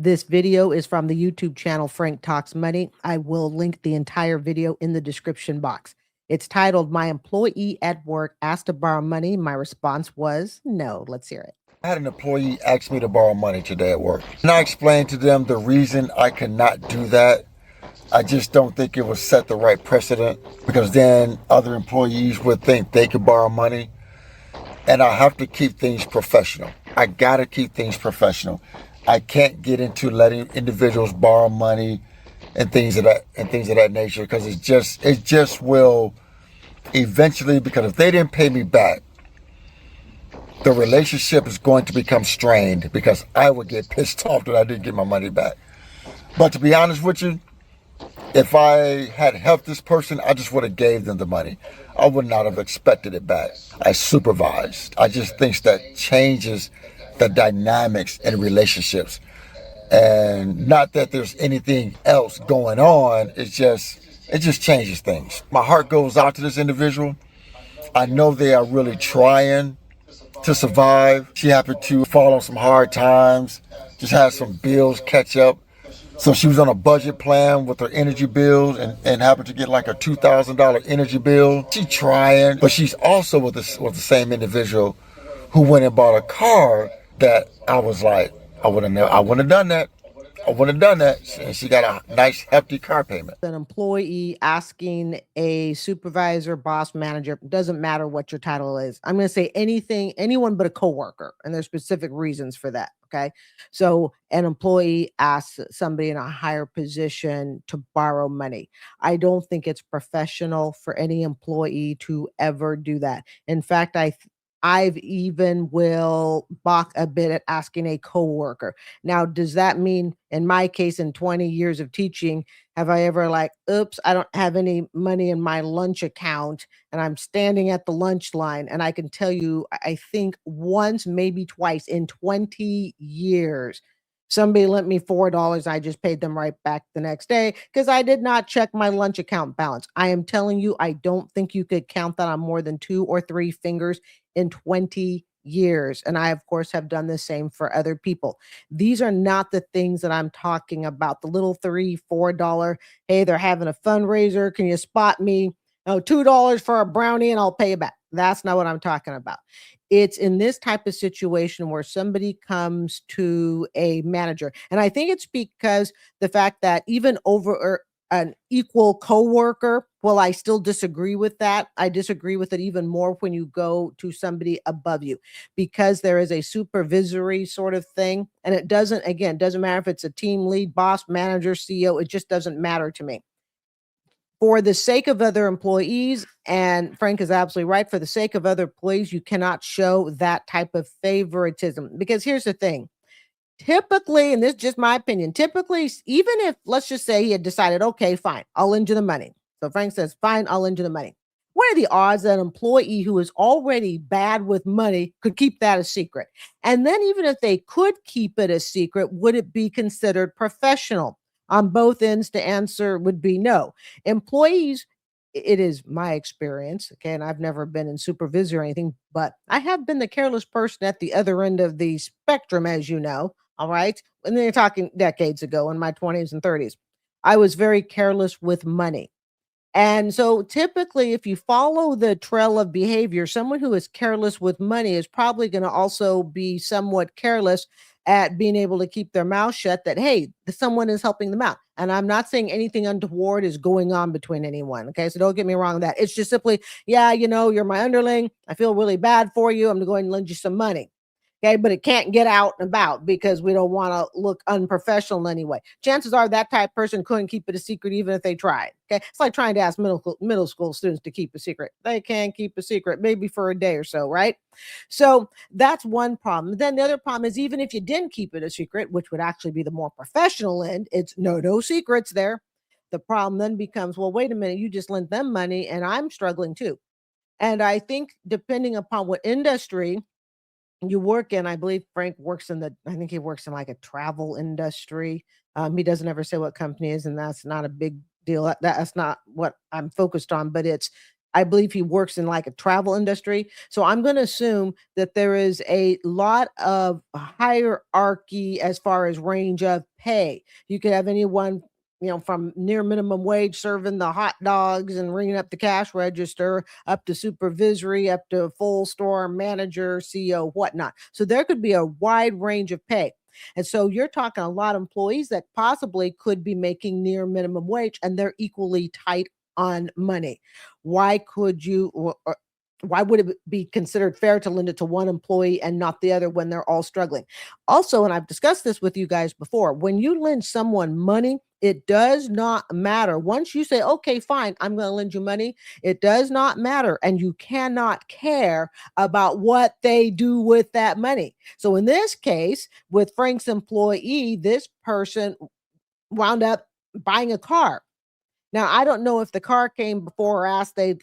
This video is from the YouTube channel Frank Talks Money. I will link the entire video in the description box. It's titled, My Employee at Work Asked to Borrow Money. My response was no. Let's hear it. I had an employee ask me to borrow money today at work. And I explained to them the reason I cannot do that. I just don't think it would set the right precedent, because then other employees would think they could borrow money. And I have to keep things professional. I gotta keep things professional. I can't get into letting individuals borrow money and things of that nature, because it just will eventually, because if they didn't pay me back, the relationship is going to become strained, because I would get pissed off that I didn't get my money back. But to be honest with you, if I had helped this person, I just would have gave them the money. I would not have expected it back. I supervised. I just think that changes the dynamics in relationships. And not that there's anything else going on, it just changes things. My heart goes out to this individual. I know they are really trying to survive. She happened to fall on some hard times, just had some bills catch up. So she was on a budget plan with her energy bills and happened to get like a $2,000 energy bill. She's trying, but she's also with the same individual who went and bought a car that I was like, I wouldn't have done that. I wouldn't have done that. And she got a nice, hefty car payment. An employee asking a supervisor, boss, manager, doesn't matter what your title is. I'm going to say anyone but a coworker, and there's specific reasons for that. Okay. So an employee asks somebody in a higher position to borrow money. I don't think it's professional for any employee to ever do that. In fact, I've even will balk a bit at asking a coworker. Now, does that mean in my case, in 20 years of teaching, have I ever like, oops, I don't have any money in my lunch account and I'm standing at the lunch line? And I can tell you, I think once, maybe twice in 20 years, somebody lent me $4. I just paid them right back the next day because I did not check my lunch account balance. I am telling you, I don't think you could count that on more than 2 or 3 fingers in 20 years. And I, of course, have done the same for other people. These are not the things that I'm talking about. The little $3, $4, hey, they're having a fundraiser. Can you spot me? Oh, $2 for a brownie and I'll pay you back. That's not what I'm talking about. It's in this type of situation where somebody comes to a manager. And I think it's because the fact that even over an equal coworker, well, I still disagree with that. I disagree with it even more when you go to somebody above you, because there is a supervisory sort of thing. And it doesn't matter if it's a team lead, boss, manager, CEO, it just doesn't matter to me. For the sake of other employees, and Frank is absolutely right, for the sake of other employees, you cannot show that type of favoritism. Because here's the thing. Typically, and this is just my opinion, typically, even if, let's just say he had decided, okay, fine, I'll lend you the money. So Frank says, fine, I'll lend you the money. What are the odds that an employee who is already bad with money could keep that a secret? And then even if they could keep it a secret, would it be considered professional? On both ends, the answer would be no. Employees, it is my experience, okay, and I've never been in supervision or anything, but I have been the careless person at the other end of the spectrum, as you know. All right. And then you're talking decades ago in my 20s and 30s. I was very careless with money. And so typically, if you follow the trail of behavior, someone who is careless with money is probably going to also be somewhat careless at being able to keep their mouth shut that, hey, someone is helping them out. And I'm not saying anything untoward is going on between anyone. Okay. So don't get me wrong with that. It's just simply, yeah, you're my underling. I feel really bad for you. I'm going to go ahead and lend you some money. Okay, but it can't get out and about because we don't want to look unprofessional anyway. Chances are that type of person couldn't keep it a secret even if they tried. Okay, it's like trying to ask middle school students to keep a secret. They can't keep a secret, maybe for a day or so, right? So that's one problem. Then the other problem is, even if you didn't keep it a secret, which would actually be the more professional end, it's no secrets there. The problem then becomes, well, wait a minute, you just lent them money and I'm struggling too. And I think depending upon what industry you work in, I believe Frank works I think he works in like a travel industry. He doesn't ever say what company it is, and that's not a big deal. That's not what I'm focused on, but it's I believe he works in like a travel industry. So I'm going to assume that there is a lot of hierarchy as far as range of pay. You could have anyone, from near minimum wage serving the hot dogs and ringing up the cash register, up to supervisory, up to full store manager, CEO, whatnot. So there could be a wide range of pay. And so you're talking a lot of employees that possibly could be making near minimum wage and they're equally tight on money. Why could you or why would it be considered fair to lend it to one employee and not the other when they're all struggling? Also, and I've discussed this with you guys before, when you lend someone money, it does not matter. Once you say, okay, fine, I'm going to lend you money, it does not matter. And you cannot care about what they do with that money. So in this case, with Frank's employee, this person wound up buying a car. Now, I don't know if the car came before or asked you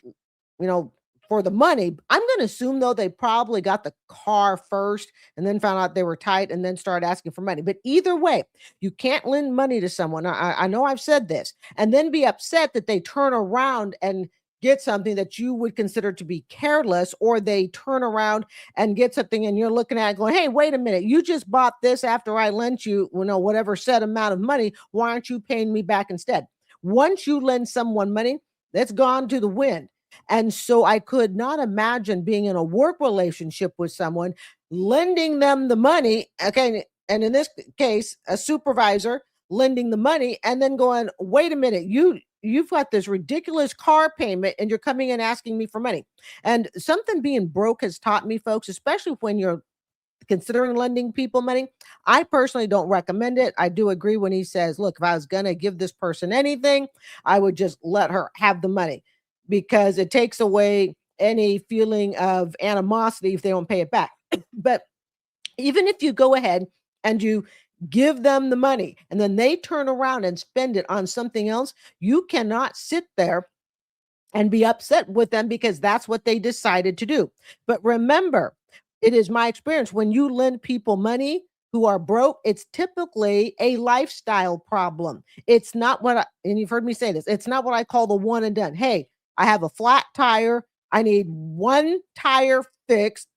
know, for the money. I'm going to assume though they probably got the car first and then found out they were tight and then started asking for money. But either way, you can't lend money to someone. I know I've said this and then be upset that they turn around and get something that you would consider to be careless, or they turn around and get something and you're looking at it going, hey, wait a minute, you just bought this after I lent you, whatever set amount of money. Why aren't you paying me back instead? Once you lend someone money, that's gone to the wind. And so I could not imagine being in a work relationship with someone, lending them the money. Okay. And in this case, a supervisor lending the money and then going, wait a minute, you've got this ridiculous car payment and you're coming and asking me for money. And something being broke has taught me, folks, especially when you're considering lending people money. I personally don't recommend it. I do agree when he says, look, if I was going to give this person anything, I would just let her have the money because it takes away any feeling of animosity if they don't pay it back. But even if you go ahead and you give them the money and then they turn around and spend it on something else, you cannot sit there and be upset with them because that's what they decided to do. But remember, it is my experience when you lend people money who are broke, it's typically a lifestyle problem. It's not and you've heard me say this, it's not what I call the one and done. Hey, I have a flat tire. I need one tire fixed.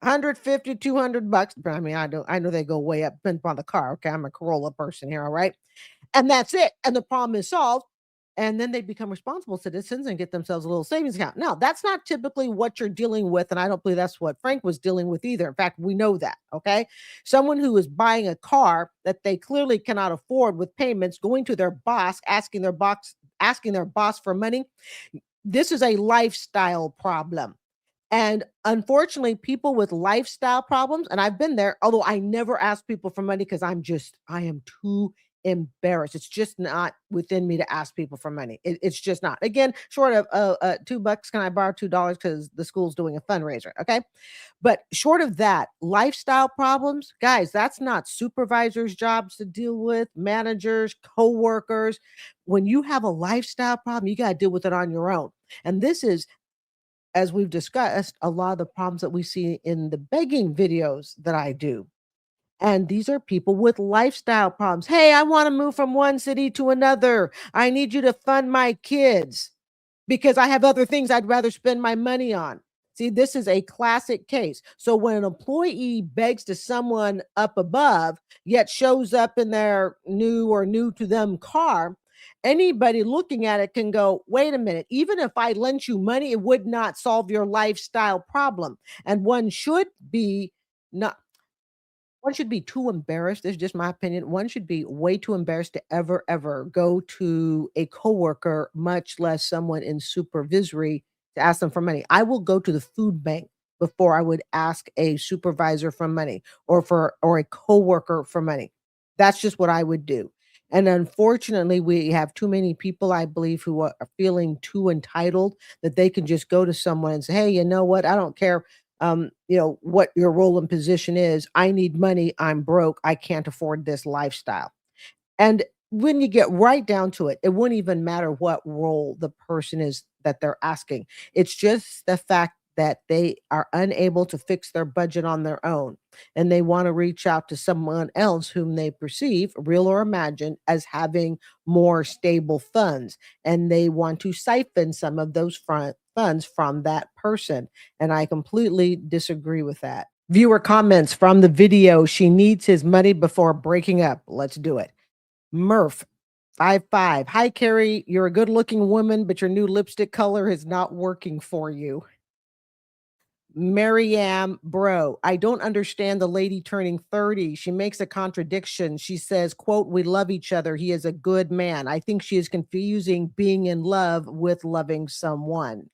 150, $200. But I mean, I know they go way up, depends on the car. Okay. I'm a Corolla person here. All right. And that's it. And the problem is solved. And then they become responsible citizens and get themselves a little savings account. Now, that's not typically what you're dealing with. And I don't believe that's what Frank was dealing with either. In fact, we know that. Okay. Someone who is buying a car that they clearly cannot afford with payments, going to their boss, asking their boss for money. This is a lifestyle problem. And unfortunately, people with lifestyle problems, and I've been there, although I never ask people for money because I am too embarrassed. It's just not within me to ask people for money. It's just not. Again, short of $2, can I borrow $2 because the school's doing a fundraiser? Okay. But short of that, lifestyle problems, guys, that's not supervisors' jobs to deal with, managers, coworkers. When you have a lifestyle problem, you got to deal with it on your own. And this is, as we've discussed, a lot of the problems that we see in the begging videos that I do. And these are people with lifestyle problems. Hey, I want to move from one city to another. I need you to fund my kids because I have other things I'd rather spend my money on. See, this is a classic case. So when an employee begs to someone up above, yet shows up in their new to them car, anybody looking at it can go, wait a minute, even if I lent you money, it would not solve your lifestyle problem. And not one should be too embarrassed. This is just my opinion. One should be way too embarrassed to ever go to a coworker, much less someone in supervisory, to ask them for money. I will go to the food bank before I would ask a supervisor for money or a coworker for money. That's just what I would do. And unfortunately, we have too many people, I believe, who are feeling too entitled that they can just go to someone and say, hey, you know what? I don't care what your role and position is. I need money. I'm broke. I can't afford this lifestyle. And when you get right down to it, it wouldn't even matter what role the person is that they're asking. It's just the fact that they are unable to fix their budget on their own and they want to reach out to someone else whom they perceive, real or imagined, as having more stable funds. And they want to siphon some of those funds from that person. And I completely disagree with that. Viewer comments from the video. She needs his money before breaking up. Let's do it. Murph 55. Hi, Carrie. You're a good looking woman, but your new lipstick color is not working for you. Maryam, bro, I don't understand the lady turning 30. She makes a contradiction. She says, quote, we love each other. He is a good man. I think she is confusing being in love with loving someone.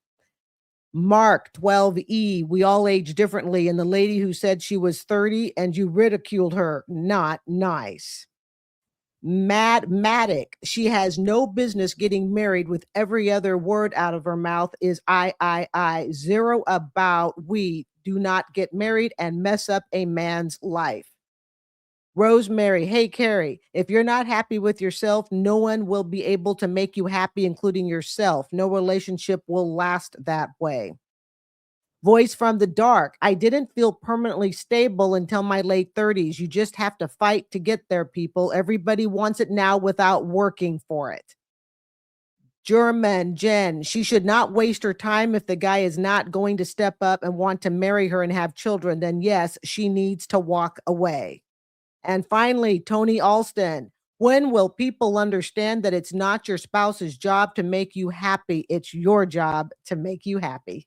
Mark 12E, we all age differently. And the lady who said she was 30 and you ridiculed her, not nice. Matic, she has no business getting married with every other word out of her mouth is I. Zero about we do not get married and mess up a man's life. Rosemary, hey, Carrie, if you're not happy with yourself, no one will be able to make you happy, including yourself. No relationship will last that way. Voice from the dark. I didn't feel permanently stable until my late 30s. You just have to fight to get there, people. Everybody wants it now without working for it. German Jen, she should not waste her time if the guy is not going to step up and want to marry her and have children. Then yes, she needs to walk away. And finally, Tony Alston. When will people understand that it's not your spouse's job to make you happy? It's your job to make you happy.